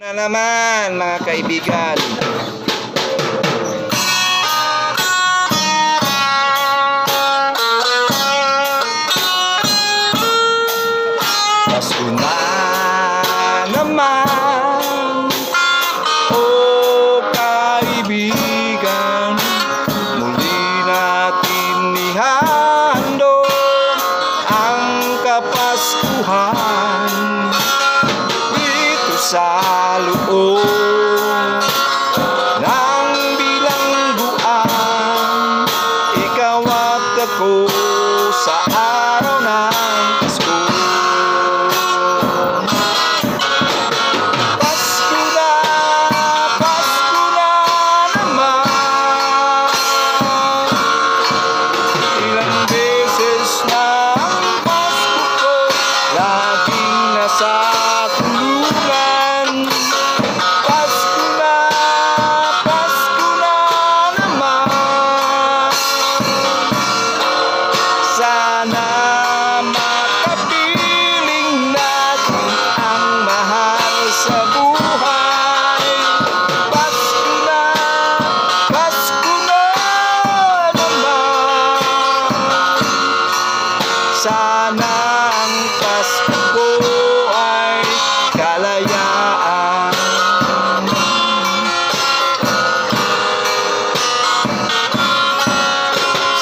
Na naman mga kaibigan. Pasko na naman, oh kaibigan, muli natin ihandog ang kapaskuhan dito sa loob ng bilangguan. Ikaw at ako sa araw ng Pasko. Pasko na naman. Ilang beses na ang Pasko ko laging nasa kulungan. Pasko na naman. Sana makapiling natin ang mahal sa buhay. Pasko na naman. Sana ang Pasko ko ay kalayaan.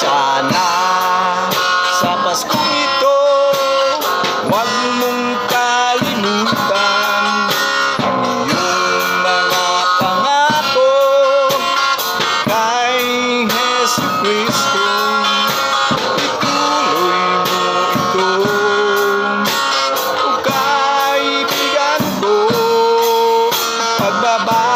Sana sa Paskong ito huwag mong kalimutan ang iyong mga pangako kay Jesucristo. Ituloy mo ito, o kaibigan ko, pagbaba